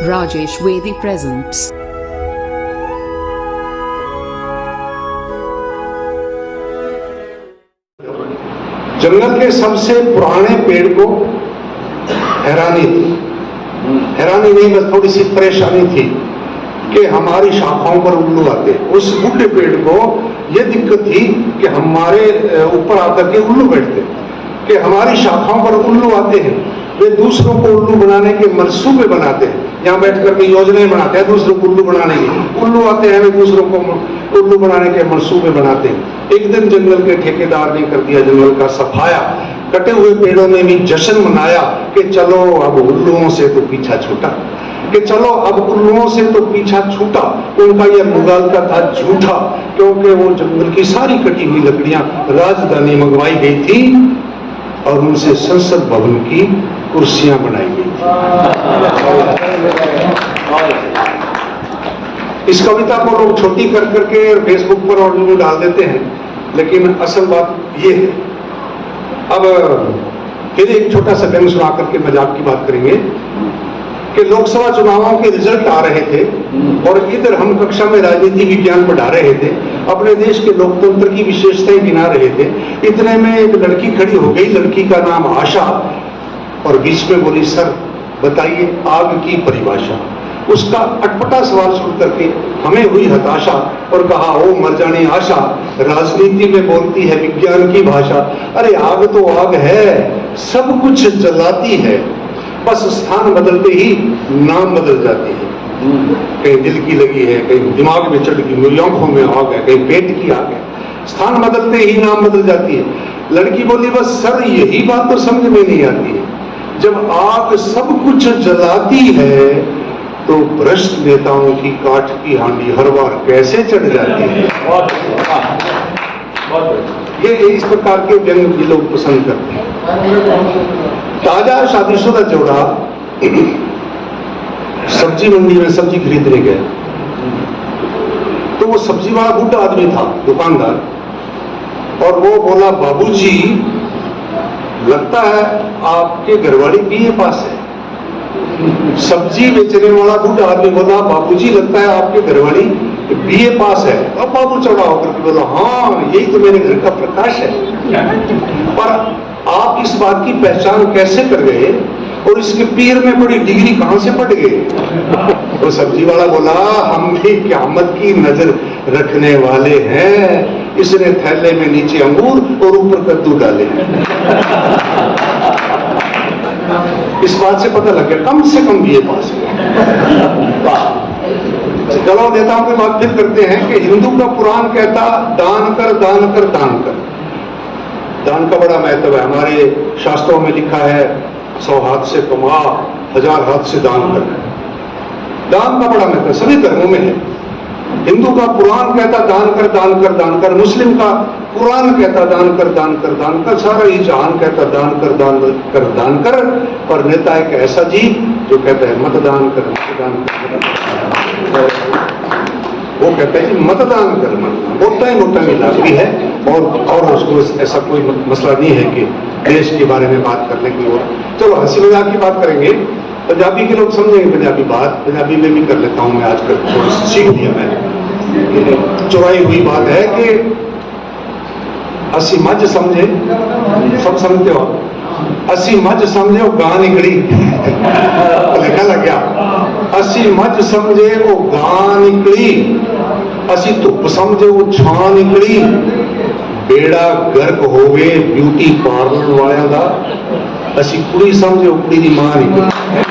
Rajesh Vedi presents. जंगल के सबसे पुराने पेड़ को हैरानी थी, हैरानी नहीं बस थोड़ी सी परेशानी थी कि हमारी शाखाओं पर उल्लू आते। उस बूढ़े पेड़ को यह दिक्कत थी कि हमारे ऊपर आकर के उल्लू बैठते, कि हमारी शाखाओं पर उल्लू आते हैं। वे दूसरों को उल्लू बनाने के मंसूबे बनाते हैं, यहाँ बैठ करके योजनाएं बनाते हैं दूसरों को उल्लू बनाने की। उल्लू आते हैं, वे दूसरों को उल्लू बनाने के मंसूबे बनाते हैं। एक दिन जंगल के ठेकेदार ने कर दिया जंगल का सफाया, कटे हुए पेड़ों में भी जश्न मनाया कि चलो अब उल्लुओं से तो पीछा छूटा, कि चलो अब उल्लुओं से तो पीछा छूटा। उनका यह मुगालता था झूठा, क्योंकि वो जंगल की सारी कटी हुई लकड़ियां राजधानी मंगवाई गई थी और उनसे संसद भवन की कुर्सियां बनाई गई थी। इस कविता को लोग छोटी कर करके फेसबुक पर और यूं डाल देते हैं, लेकिन असल बात ये है। अब फिर एक छोटा सा व्यंग सुना करके मजाक की बात करेंगे कि लोकसभा चुनावों के रिजल्ट आ रहे थे और इधर हम कक्षा में राजनीति विज्ञान पढ़ा रहे थे, अपने देश के लोकतंत्र की विशेषताएं गिना रहे थे। इतने में एक लड़की खड़ी हो गई, लड़की का नाम आशा, और बीच में बोली, सर बताइए आग की परिभाषा। उसका अटपटा सवाल सुन करके हमें हुई हताशा और कहा, ओ मर जाने आशा, राजनीति में बोलती है विज्ञान की भाषा। अरे आग तो आग है, सब कुछ जलाती है, बस स्थान बदलते ही नाम बदल जाती है। कहीं दिल की लगी है, कहीं दिमाग में चढ़ गई, मेरी आंखों में आग है, कहीं पेट की आग है, स्थान बदलते ही नाम बदल जाती है। लड़की बोली, बस सर यही बात तो समझ में नहीं आती है, जब आग सब कुछ जलाती है तो भ्रष्ट नेताओं की काठ की हांडी हर बार कैसे चढ़ जाती है। ये इस प्रकार के व्यंग भी लोग पसंद करते हैं। ताजा शादीशुदा जोड़ा सब्जी मंडी में सब्जी खरीदने गए, तो वो सब्जी वाला बूढ़ा आदमी था, दुकानदार, और वो बोला, बाबूजी लगता है आपके घरवाली बीए पास है। सब्जी बेचने वाला बूढ़ा आदमी बोला, बाबूजी लगता है आपके घरवाली बीए पास है। अब बाबू चौड़ा होकर के बोला, हाँ यही तो मेरे घर का प्रकाश है। पर आप इस बात की पहचान कैसे कर गए और इसके पीर में बड़ी डिग्री कहां से पड़ गई? तो सब्जी वाला बोला, हम भी क़यामत की नजर रखने वाले हैं। इसने थैले में नीचे अंगूर और ऊपर कद्दू डाले। इस बात से पता लग गया कम से कम बीए पास है। चलो नेताओं की बात फिर करते हैं कि हिंदू का पुराण कहता, दान कर दान कर दान कर। दान का बड़ा महत्व है, हमारे शास्त्रों में लिखा है, 100 हाथ से कमा, 1000 हाथ से दान कर। दान का बड़ा महत्व सभी धर्मों में है। हिंदू का पुराण कहता दान कर दान कर दान कर, मुस्लिम का कुरान कहता दान कर दान कर दान कर, सारा ही जहान कहता दान कर दान कर दान कर। पर नेता एक ऐसा जी जो कहता है मतदान कर मतदान कर। वो कहता है कि मतदान कर, मोटा ही मोटा मिला भी है, और उसको ऐसा कोई मसला नहीं है कि देश के बारे में बात करने की। और चलो हंसी मजाक की बात करेंगे, पंजाबी के लोग समझेंगे पंजाबी बात, पंजाबी में भी कर लेता हूं मैं आजकल, थोड़ी सी सीख दिया मैं। चुराई हुई बात है कि असी मज समझे, सब समझते हो, असी मज समझे वो गां निकली, लिखा लग गया, असी मज समझे वो गां निकली, असी धुप समझे वो छां निकली, बेड़ा गर्क होवे ब्यूटी पार्लर वालियां दा, असी कुड़ी समझे वो कुड़ी दी मां निकली।